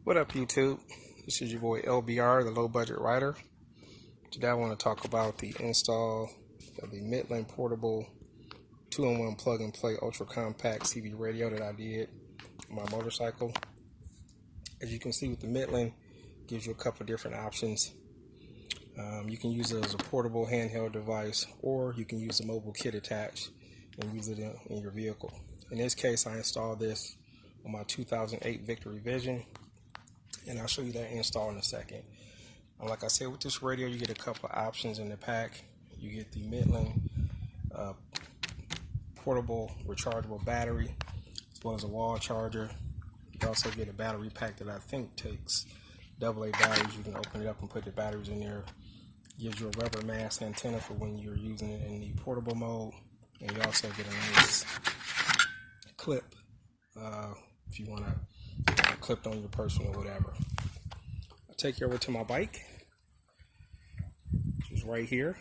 What up, YouTube? This is your boy LBR, the low budget writer. Today I want to talk about the install of the Midland portable 2-in-1 plug and play ultra compact CB radio that I did on my motorcycle. As you can see with the Midland, it gives you a couple of different options. You can use it as a portable handheld device, or you can use a mobile kit attached and use it in your vehicle. In this case, I installed this on my 2008 Victory Vision, and I'll show you that install in a second. Like I said, with this radio, you get a couple of options in the pack. You get the Midland portable rechargeable battery, as well as a wall charger. You also get a battery pack that I think takes AA batteries. You can open it up and put the batteries in there. Gives you a rubber mask antenna for when you're using it in the portable mode, and you also get a nice clip if you want to clip on your person or whatever. I'll take you over to my bike, which is right here.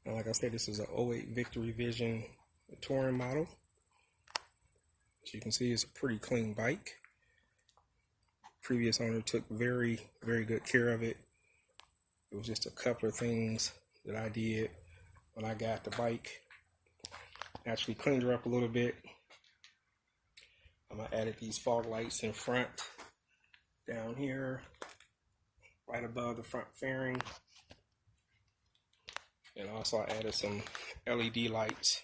And like I said, this is an 08 Victory Vision touring model. As you can see, it's a pretty clean bike. Previous owner took very good care of it. It was just a couple of things that I did when I got the bike. Actually cleaned her up a little bit. I added these fog lights in front, down here, right above the front fairing. And also I added some LED lights.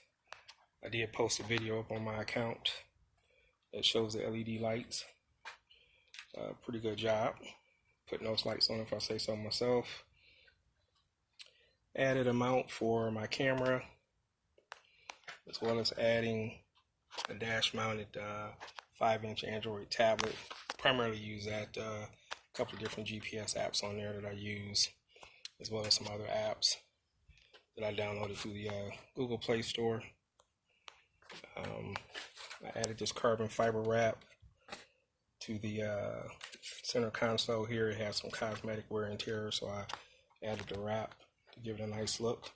I did post a video up on my account that shows the LED lights. Pretty good job putting those lights on, if I say so myself. Added a mount for my camera, as well as adding a dash mounted 5-inch Android tablet. Primarily use that, a couple of different GPS apps on there that I use, as well as some other apps that I downloaded through the Google Play Store. I added this carbon fiber wrap to the center console here. It has some cosmetic wear and tear, so I added the wrap to give it a nice look.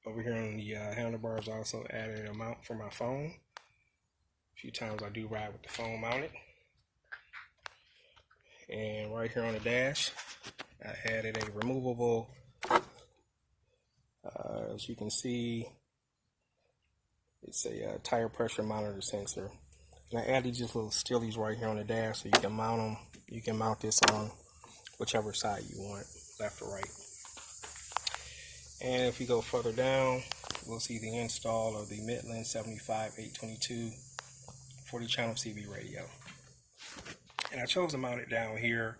Over here on the handlebars, I also added a mount for my phone. A few times I do ride with the phone mounted. And right here on the dash, I added a removable, as you can see, it's a tire pressure monitor sensor. And I added just little stillies right here on the dash so you can mount them. You can mount this on whichever side you want, left or right. And if we go further down, we'll see the install of the Midland 75822 40-channel CB radio. And I chose to mount it down here.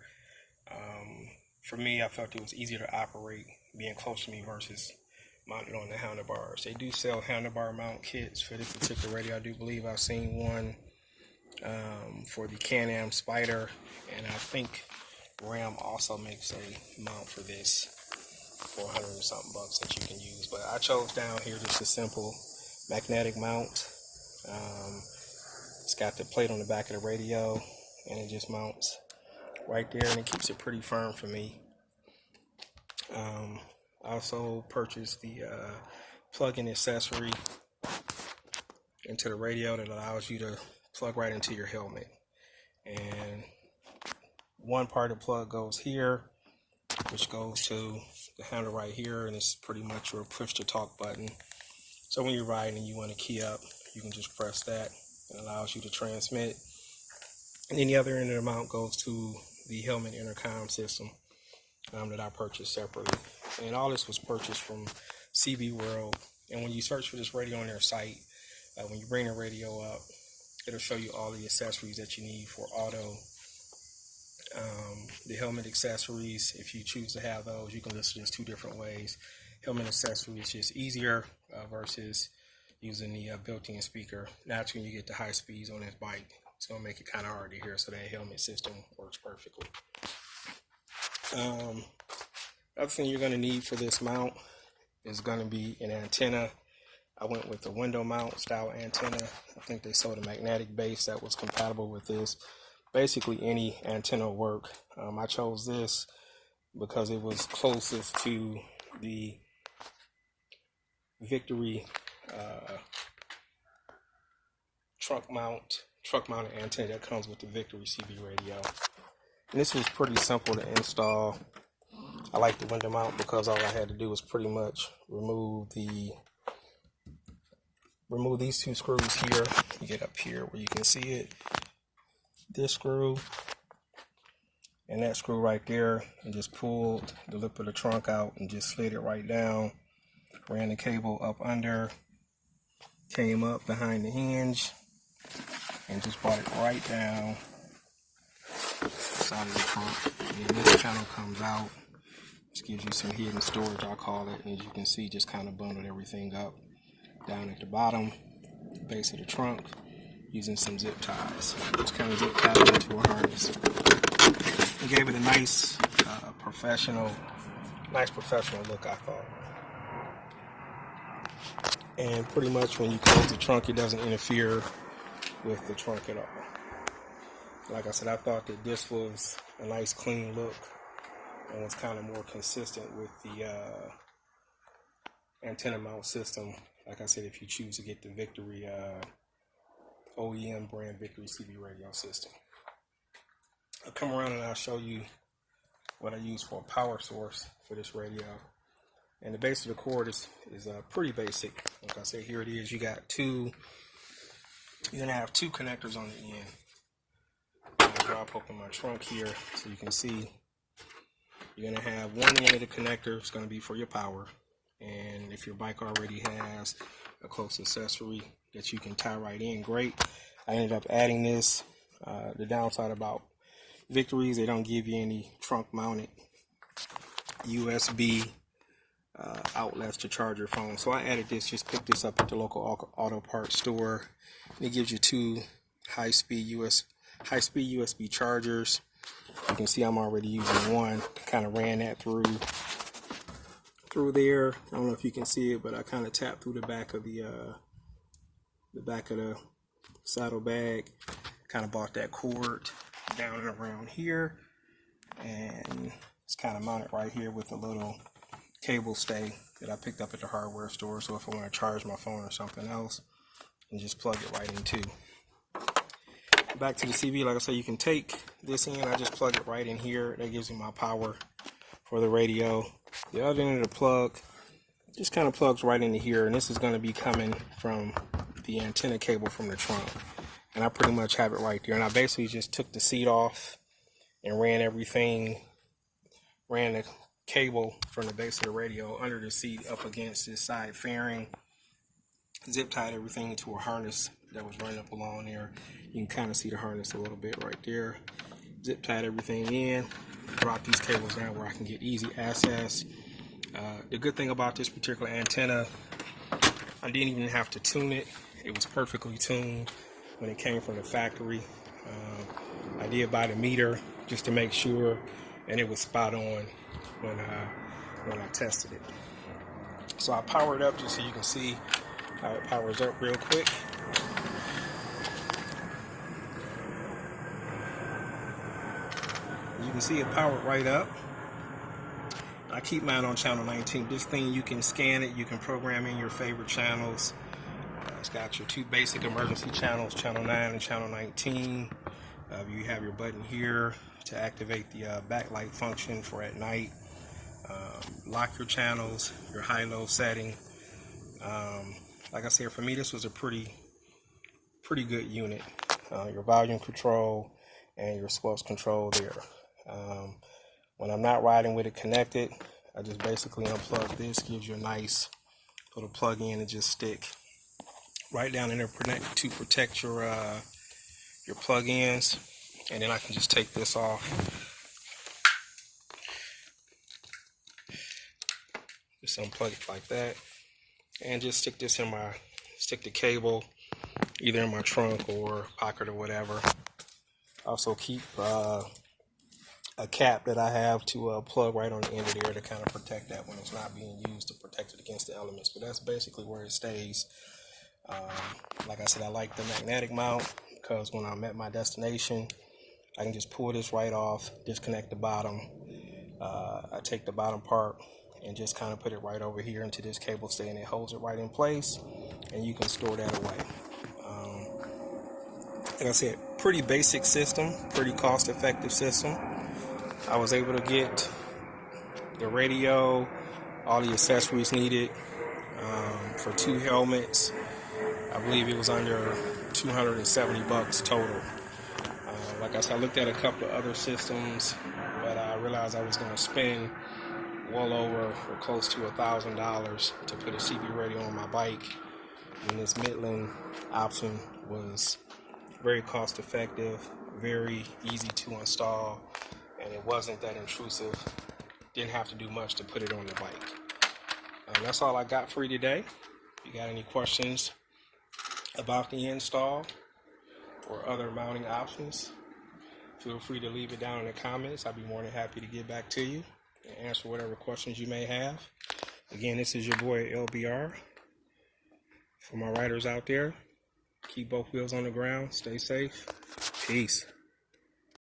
For me, I felt it was easier to operate being close to me versus mounted on the handlebars. They do sell handlebar mount kits for this particular radio. I do believe I've seen one for the Can-Am Spider, and I think Ram also makes a mount for this for $100 and something bucks that you can use. But I chose down here just a simple magnetic mount. It's got the plate on the back of the radio, and it just mounts right there, and it keeps it pretty firm for me. I also purchased the plug-in accessory into the radio that allows you to plug right into your helmet. And one part of the plug goes here, which goes to the handle right here, and it's pretty much your push-to-talk button. So when you're riding and you want to key up, you can just press that. It allows you to transmit. And then the other end of the mount goes to the helmet intercom system that I purchased separately. And all this was purchased from CB World. And when you search for this radio on their site, when you bring the radio up, it'll show you all the accessories that you need for auto. The helmet accessories, if you choose to have those, you can list just two different ways. Helmet accessory is just easier versus using the built-in speaker. Naturally, when you get to high speeds on this bike, it's going to make it kind of hard to hear, so that helmet system works perfectly. Other thing you're going to need for this mount is going to be an antenna. I went with the window mount style antenna. I think they sold a magnetic base that was compatible with this. Basically any antenna will work. I chose this because it was closest to the Victory trunk mount truck mounted antenna that comes with the Victory CB radio. And this was pretty simple to install. I like the window mount because all I had to do was pretty much remove these two screws here. You get up here where you can see it. This screw and that screw right there, and just pulled the lip of the trunk out and just slid it right down. Ran the cable up under, came up behind the hinge, and just brought it right down the side of the trunk. And then this channel comes out. This gives you some hidden storage, I call it. And as you can see, just kind of bundled everything up down at the bottom, base of the trunk, using some zip ties. Just kind of zip tied it into a harness. It gave it a nice professional look, I thought. And pretty much when you close the trunk, it doesn't interfere with the trunk at all. Like I said, I thought that this was a nice clean look and was kind of more consistent with the antenna mount system. Like I said, if you choose to get the Victory OEM brand Victory CB radio system. I'll come around and I'll show you what I use for a power source for this radio. And the base of the cord is pretty basic. Like I said, here it is. You're gonna have two connectors on the end. I'm gonna drop open my trunk here so you can see. You're gonna have one end of the connector. It's gonna be for your power. And if your bike already has a close accessory that you can tie right in, great. I ended up adding this. The downside about Victories, they don't give you any trunk mounted USB outlets to charge your phone. So I added this, just picked this up at the local auto parts store. And it gives you two high-speed USB chargers. You can see I'm already using one. Kind of ran that through there. I don't know if you can see it, but I kind of tapped through the back of the saddle bag. Kind of bought that cord down and around here, and it's kind of mounted right here with a little cable stay that I picked up at the hardware store. So if I want to charge my phone or something else, and just plug it right in too. Back to the CB, like I said, you can take this in. I just plug it right in here. That gives me my power for the radio. The other end of the plug just kind of plugs right into here, and this is going to be coming from the antenna cable from the trunk. And I pretty much have it right there. And I basically just took the seat off and ran the cable from the base of the radio under the seat up against this side fairing. Zip tied everything to a harness that was running up along there. You can kind of see the harness a little bit right there. Zip tied everything in. Drop these cables down where I can get easy access. The good thing about this particular antenna, I didn't even have to tune it. It was perfectly tuned when it came from the factory. I did buy the meter just to make sure, and it was spot on when I tested it. So I powered up just so you can see how it powers up real quick. As you can see, it powered right up. I keep mine on channel 19. This thing, you can scan it, you can program in your favorite channels. It's got your two basic emergency channels, channel 9 and channel 19. You have your button here to activate the backlight function for at night. Lock your channels, your high-low setting. Like I said, for me, this was a pretty good unit. Your volume control and your swells control there. When I'm not riding with it connected, I just basically unplug this. Gives you a nice little plug-in and just stick right down in there to protect your plug-ins. And then I can just take this off. Just unplug it like that, and just stick this in stick the cable either in my trunk or pocket or whatever. Also keep a cap that I have to plug right on the end of there to kind of protect that when it's not being used, to protect it against the elements. But that's basically where it stays. Like I said, I like the magnetic mount because when I'm at my destination, I can just pull this right off, disconnect the bottom. I take the bottom part and just kind of put it right over here into this cable stay, and it holds it right in place, and you can store that away. Like I said, pretty basic system, pretty cost-effective system. I was able to get the radio, all the accessories needed for 2 helmets. I believe it was under $270 total. Like I said, I looked at a couple of other systems, but I realized I was going to spend well over or close to $1,000 to put a CB radio on my bike, and this Midland option was very cost effective, very easy to install, and it wasn't that intrusive. Didn't have to do much to put it on the bike. That's all I got for you today. If you got any questions about the install or other mounting options, feel free to leave it down in the comments. I'd be more than happy to get back to you and answer whatever questions you may have. Again, this is your boy LBR. For my riders out there, keep both wheels on the ground, stay safe. Peace.